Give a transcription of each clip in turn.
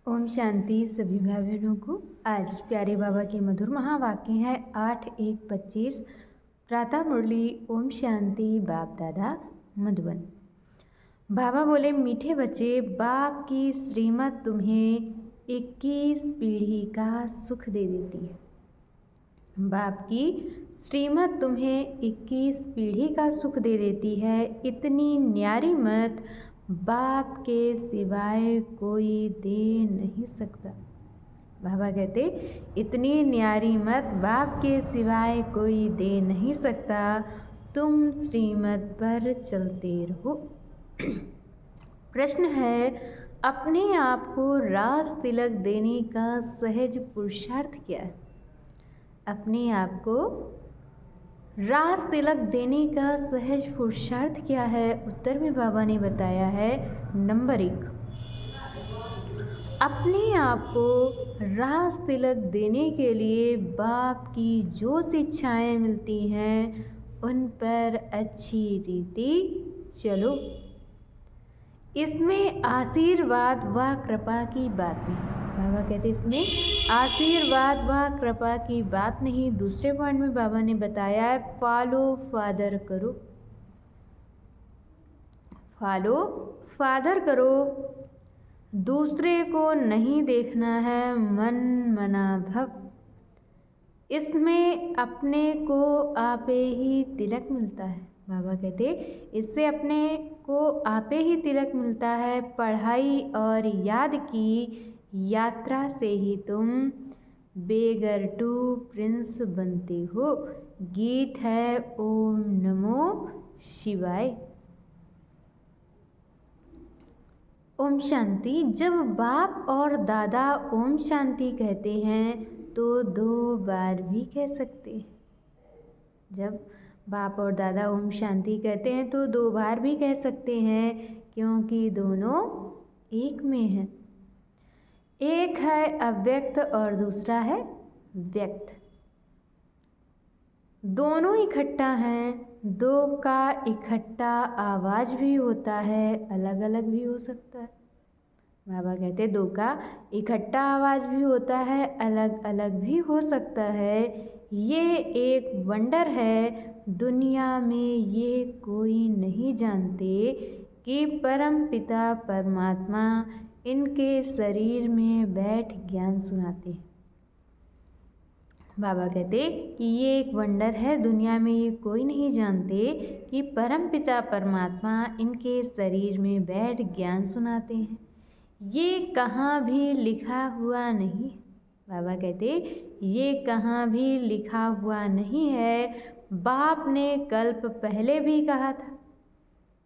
ओम शांति सभी भाई बहनों को। आज प्यारे बाबा के मधुर महावाक्य है 8-1-25। प्रातः मुरली ओम शांति बाप दादा मधुबन। बाबा बोले, मीठे बच्चे, बाप की श्रीमत तुम्हें 21 पीढ़ी का सुख दे देती है। बाप की श्रीमत तुम्हें 21 पीढ़ी का सुख दे देती है। इतनी न्यारी मत बाप के सिवाय कोई दे नहीं सकता। बाबा कहते, इतनी न्यारी मत बाप के सिवाय कोई दे नहीं सकता। तुम श्रीमत पर चलते रहो। प्रश्न है, अपने आप को राज तिलक देने का सहज पुरुषार्थ क्या है? अपने आप को राज तिलक देने का सहज पुरुषार्थ क्या है? उत्तर में बाबा ने बताया है, नंबर 1, अपने आप को राज तिलक देने के लिए बाप की जो शिक्षाएं मिलती हैं उन पर अच्छी रीति चलो। इसमें आशीर्वाद व कृपा की बात नहीं। बाबा कहते इसमें आशीर्वाद व कृपा की बात नहीं। दूसरे पॉइंट में बाबा ने बताया है, फॉलो फादर करो। फॉलो फादर करो। दूसरे को नहीं देखना है, मन मना भव। इसमें अपने को आपे ही तिलक मिलता है। बाबा कहते इससे अपने को आपे ही तिलक मिलता है। पढ़ाई और याद की यात्रा से ही तुम बेगर टू प्रिंस बनते हो। गीत है ओम नमो शिवाय। ओम शांति। जब बाप और दादा ओम शांति कहते हैं तो 2 बार भी कह सकते हैं। जब बाप और दादा ओम शांति कहते हैं तो 2 बार भी कह सकते हैं, क्योंकि दोनों एक में हैं। एक है अव्यक्त और दूसरा है व्यक्त। दोनों इकट्ठा हैं। 2 का इकट्ठा आवाज़ भी होता है, अलग अलग भी हो सकता है। बाबा कहते 2 का इकट्ठा आवाज़ भी होता है, अलग अलग भी हो सकता है। ये एक वंडर है। दुनिया में ये कोई नहीं जानते कि परम पिता परमात्मा इनके शरीर में बैठ ज्ञान सुनाते हैं। बाबा कहते कि ये एक वंडर है। दुनिया में ये कोई नहीं जानते कि परम पिता परमात्मा इनके शरीर में बैठ ज्ञान सुनाते हैं। ये कहाँ भी लिखा हुआ नहीं। बाबा कहते ये कहाँ भी लिखा हुआ नहीं है। बाप ने कल्प पहले भी कहा था।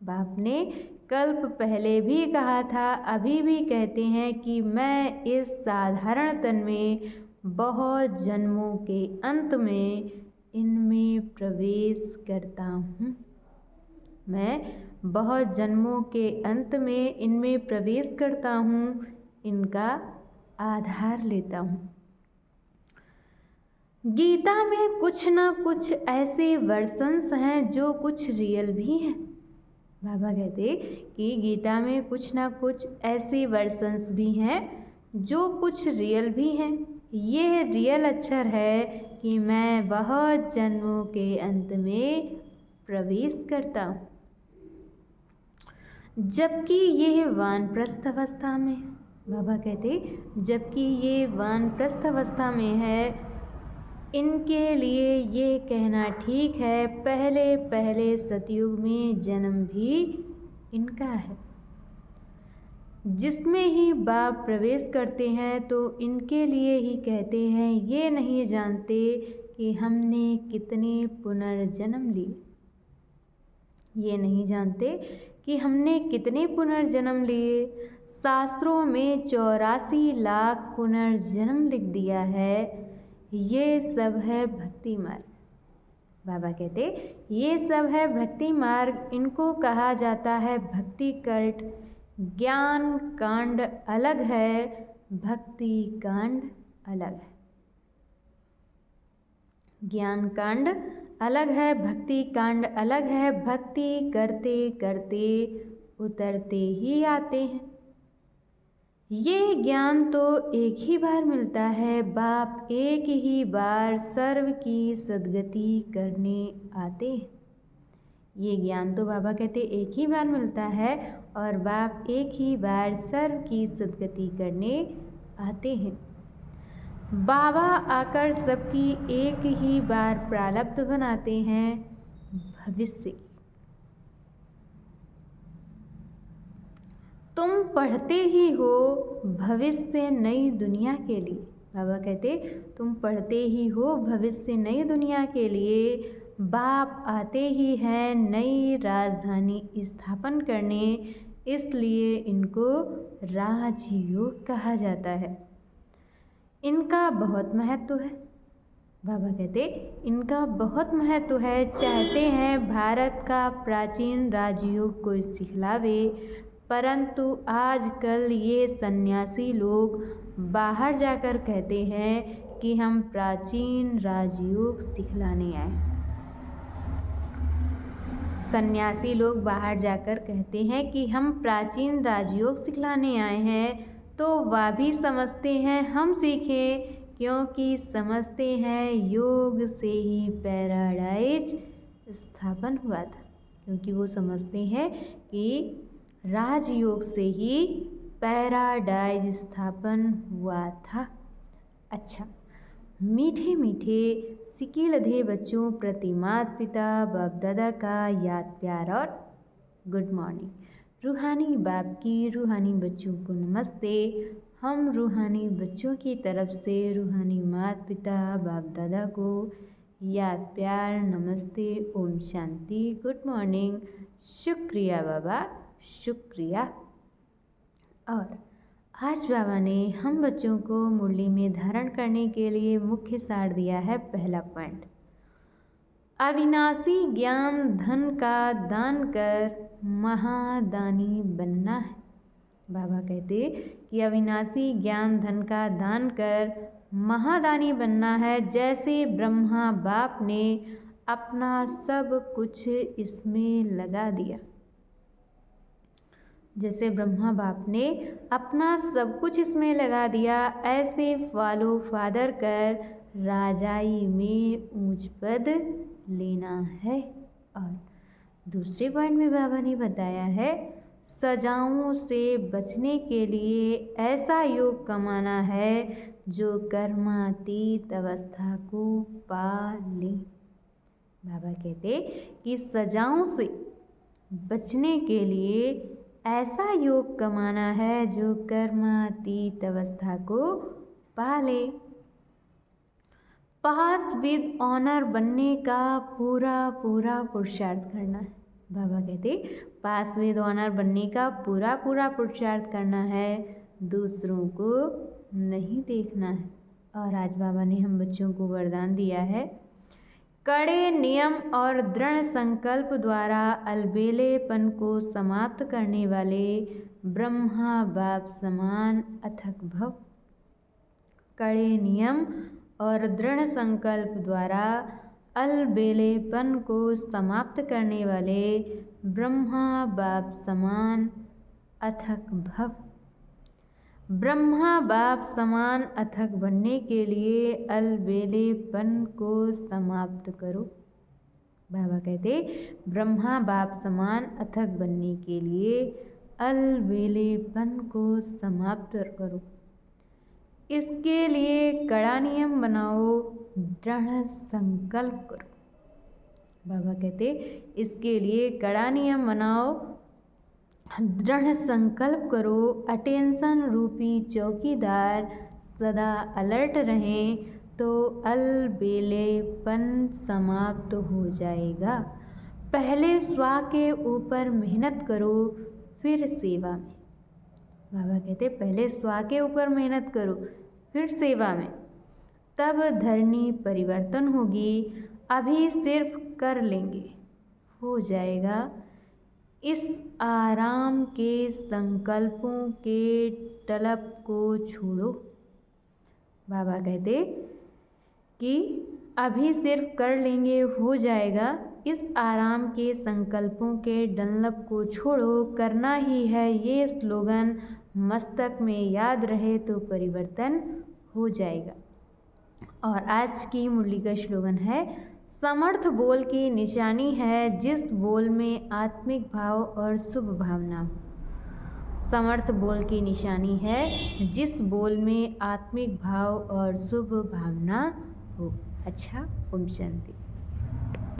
बाप ने कल्प पहले भी कहा था, अभी भी कहते हैं कि मैं इस साधारण तन में बहुत जन्मों के अंत में इनमें प्रवेश करता हूँ। मैं बहुत जन्मों के अंत में इनमें प्रवेश करता हूँ, इनका आधार लेता हूँ। गीता में कुछ ना कुछ ऐसे वर्शंस हैं जो कुछ रियल भी हैं। बाबा कहते कि गीता में कुछ ना कुछ ऐसे वर्शंस भी हैं जो कुछ रियल भी हैं। ये रियल अक्षर है कि मैं बहुत जन्मों के अंत में प्रवेश करता हूँ, जबकि यह वानप्रस्थ अवस्था में। बाबा कहते जबकि ये वानप्रस्थ अवस्था में है, इनके लिए ये कहना ठीक है, पहले पहले सतयुग में जन्म भी इनका है। जिसमें ही बाप प्रवेश करते हैं तो इनके लिए ही कहते हैं। ये नहीं जानते कि हमने कितने पुनर्जन्म लिए। ये नहीं जानते कि हमने कितने पुनर्जन्म लिए। शास्त्रों में 84 लाख पुनर्जन्म लिख दिया है। ये सब है भक्ति मार्ग। बाबा कहते ये सब है भक्ति मार्ग। इनको कहा जाता है भक्ति कल्ट। ज्ञान कांड अलग है, भक्ति कांड अलग है। ज्ञान कांड अलग है, भक्ति कांड अलग है। भक्ति करते करते उतरते ही आते हैं। ये ज्ञान तो एक ही बार मिलता है, बाप एक ही बार सर्व की सद्गति करने आते हैं। ये ज्ञान तो बाबा कहते एक ही बार मिलता है और बाप एक ही बार सर्व की सद्गति करने आते हैं। बाबा आकर सबकी एक ही बार प्रारब्ध बनाते हैं भविष्य की। तुम पढ़ते ही हो भविष्य नई दुनिया के लिए। बाबा कहते तुम पढ़ते ही हो भविष्य नई दुनिया के लिए। बाप आते ही हैं नई राजधानी स्थापन करने, इसलिए इनको राजयोग कहा जाता है। इनका बहुत महत्व है। बाबा कहते इनका बहुत महत्व है। चाहते हैं भारत का प्राचीन राजयोग को सिखलावे, परंतु आजकल ये सन्यासी लोग बाहर जाकर कहते हैं कि हम प्राचीन राजयोग सिखलाने आए। सन्यासी लोग बाहर जाकर कहते हैं कि हम प्राचीन राजयोग सिखलाने आए हैं, तो वह भी समझते हैं हम सीखें, क्योंकि समझते हैं योग से ही पैराडाइज स्थापन हुआ था। क्योंकि वो समझते हैं कि राजयोग से ही पैराडाइज स्थापन हुआ था। अच्छा, मीठे मीठे सिकीलधे बच्चों प्रति माता पिता बाप दादा का याद प्यार और गुड मॉर्निंग। रूहानी बाप की रूहानी बच्चों को नमस्ते। हम रूहानी बच्चों की तरफ से रूहानी माता पिता बाप दादा को याद प्यार नमस्ते, ओम शांति, गुड मॉर्निंग, शुक्रिया बाबा, शुक्रिया। और आज बाबा ने हम बच्चों को मुरली में धारण करने के लिए मुख्य सार दिया है। पहला पॉइंट, अविनाशी ज्ञान धन का दान कर महादानी बनना है। बाबा कहते कि अविनाशी ज्ञान धन का दान कर महादानी बनना है। जैसे ब्रह्मा बाप ने अपना सब कुछ इसमें लगा दिया, जैसे ब्रह्मा बाप ने अपना सब कुछ इसमें लगा दिया, ऐसे फॉलो फादर कर राजाई में ऊंच पद लेना है। और दूसरे पॉइंट में बाबा ने बताया है, सजाओं से बचने के लिए ऐसा योग कमाना है जो कर्मातीत अवस्था को पा ले। बाबा कहते कि सजाओं से बचने के लिए ऐसा योग कमाना है जो कर्मातीत अवस्था को पाले। पास विद ऑनर बनने का पूरा पूरा पुरुषार्थ करना है। बाबा कहते पास विद ऑनर बनने का पूरा पूरा पुरुषार्थ करना है, दूसरों को नहीं देखना है। और आज बाबा ने हम बच्चों को वरदान दिया है, कड़े नियम और दृढ़ संकल्प द्वारा अलबेलेपन को समाप्त करने वाले ब्रह्मा बाप समान अथक भव। कड़े नियम और दृढ़ संकल्प द्वारा अलबेलेपन को समाप्त करने वाले ब्रह्मा बाप समान अथक भव। ब्रह्मा बाप समान अथक बनने के लिए अलबेलेपन को समाप्त करो। बाबा कहते ब्रह्मा बाप समान अथक बनने के लिए अलबेलेपन को समाप्त करो। इसके लिए कड़ा नियम बनाओ, दृढ़ संकल्प करो। बाबा कहते इसके लिए कड़ा नियम बनाओ, दृढ़ संकल्प करो। अटेंशन रूपी चौकीदार सदा अलर्ट रहें तो अलबेलेपन समाप्त हो जाएगा। पहले स्व के ऊपर मेहनत करो, फिर सेवा में। बाबा कहते पहले स्व के ऊपर मेहनत करो, फिर सेवा में, तब धरनी परिवर्तन होगी। अभी सिर्फ कर लेंगे, हो जाएगा। इस आराम के संकल्पों के तलब को छोड़ो। बाबा कहते कि अभी सिर्फ कर लेंगे, हो जाएगा। इस आराम के संकल्पों के डंलप को छोड़ो, करना ही है ये स्लोगन मस्तक में याद रहे तो परिवर्तन हो जाएगा। और आज की मुरली का स्लोगन है, समर्थ बोल की निशानी है जिस बोल में आत्मिक भाव और शुभ भावना हो। समर्थ बोल की निशानी है जिस बोल में आत्मिक भाव और शुभ भावना हो। अच्छा, ओम शांति।